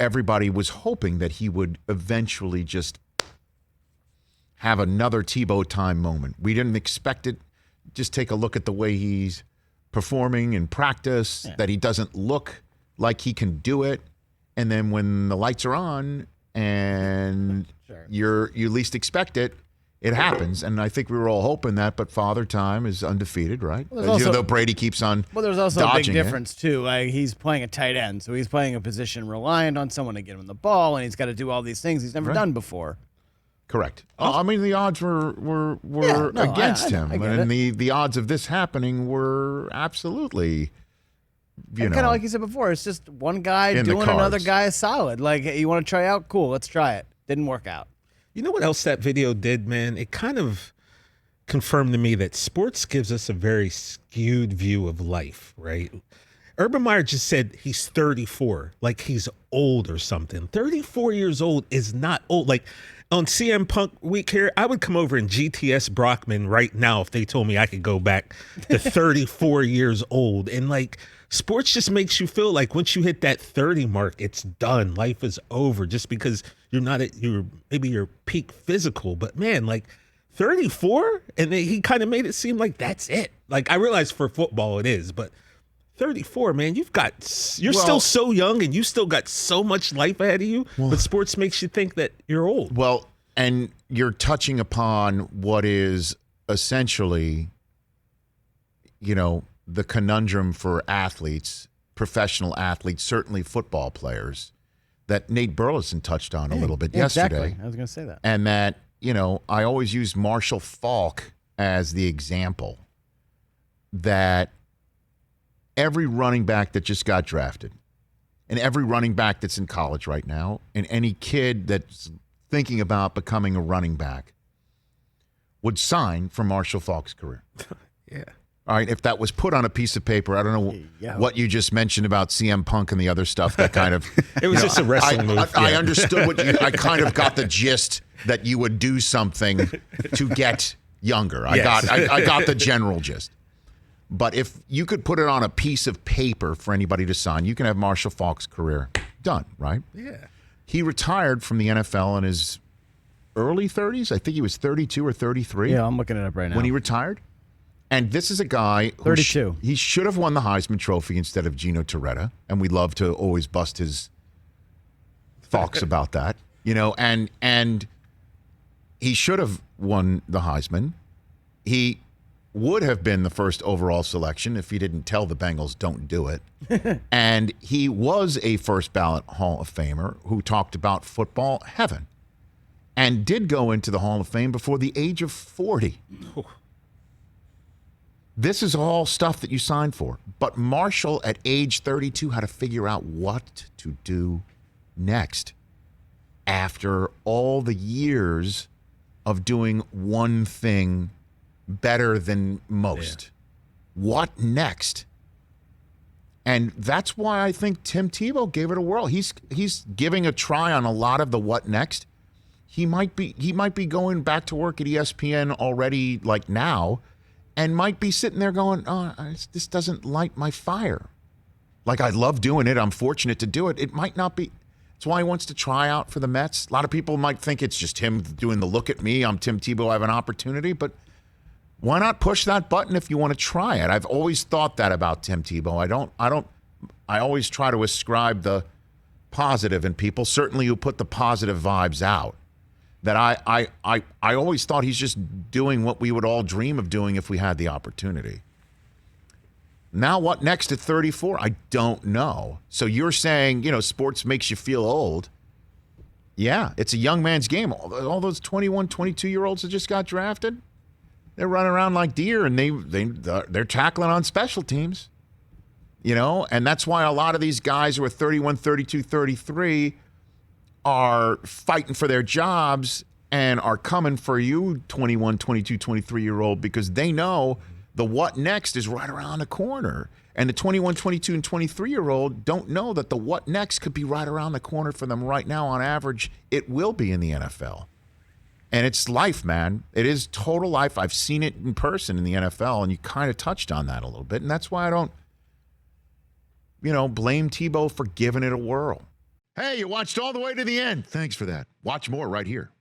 everybody was hoping that he would eventually just have another Tebow time moment. We didn't expect it. Just take a look at the way he's performing in practice, that he doesn't look like he can do it. And then when the lights are on and you least expect it, it happens. And I think we were all hoping that, but Father Time is undefeated, right? Well, even though Brady keeps on Well, there's also a big dodging difference, too. Like, he's playing a tight end, so he's playing a position reliant on someone to get him the ball, and he's got to do all these things he's never done before. Correct. I mean, the odds were against him, and the odds of this happening were absolutely, kind of like you said before. It's just one guy doing another guy solid. Like, hey, you want to try out? Cool, let's try it. Didn't work out. You know what else that video did, man? It kind of confirmed to me that sports gives us a very skewed view of life, right? Urban Meyer just said he's 34, like he's old or something. 34 years old is not old. Like, on CM Punk week here, I would come over and GTS Brockman right now if they told me I could go back to 34 years old. And like, sports just makes you feel like once you hit that 30 mark, it's done. Life is over just because you're not at your peak physical. But man, like 34, and he kind of made it seem like that's it. Like, I realize for football it is, but 34, man, you're still so young and you still got so much life ahead of you, but sports makes you think that you're old. Well, and you're touching upon what is essentially, the conundrum for athletes, professional athletes, certainly football players, that Nate Burleson touched on a little bit yesterday. Exactly. I was going to say that. And that, I always use Marshall Faulk as the example that every running back that just got drafted and every running back that's in college right now and any kid that's thinking about becoming a running back would sign for Marshall Faulk's career. Yeah. All right. If that was put on a piece of paper, I don't know what you just mentioned about CM Punk and the other stuff that kind of. It was just a wrestling move. I understood I kind of got the gist that you would do something to get younger. I got the general gist. But if you could put it on a piece of paper for anybody to sign, you can have Marshall Faulk's career done, right? Yeah. He retired from the NFL in his early 30s. I think he was 32 or 33. Yeah, I'm looking it up right now. When he retired. And this is a guy who 32. He should have won the Heisman Trophy instead of Gino Torretta. And we love to always bust his Faulks about that. And he should have won the Heisman. He would have been the first overall selection if he didn't tell the Bengals don't do it. And he was a first ballot Hall of Famer who talked about football heaven and did go into the Hall of Fame before the age of 40. This is all stuff that you signed for. But Marshall at age 32 had to figure out what to do next after all the years of doing one thing better than most. Yeah. What next? And that's why I think Tim Tebow gave it a whirl. He's giving a try on a lot of the what next. He might be going back to work at ESPN already, like now, and might be sitting there going, this doesn't light my fire. Like, I love doing it. I'm fortunate to do it. It might not be. That's why he wants to try out for the Mets. A lot of people might think it's just him doing the look at me. I'm Tim Tebow. I have an opportunity, but why not push that button if you want to try it? I've always thought that about Tim Tebow. I always try to ascribe the positive in people, certainly who put the positive vibes out. That I always thought he's just doing what we would all dream of doing if we had the opportunity. Now what next at 34? I don't know. So you're saying, sports makes you feel old. Yeah, it's a young man's game. All those 21, 22-year-olds that just got drafted, they're running around like deer, and they're tackling on special teams, and that's why a lot of these guys who are 31, 32, 33 are fighting for their jobs and are coming for you, 21, 22, 23-year-old, because they know the what next is right around the corner. And the 21, 22, and 23-year-old don't know that the what next could be right around the corner for them right now. On average, it will be in the NFL. And it's life, man. It is total life. I've seen it in person in the NFL, and you kind of touched on that a little bit. And that's why I don't, blame Tebow for giving it a whirl. Hey, you watched all the way to the end. Thanks for that. Watch more right here.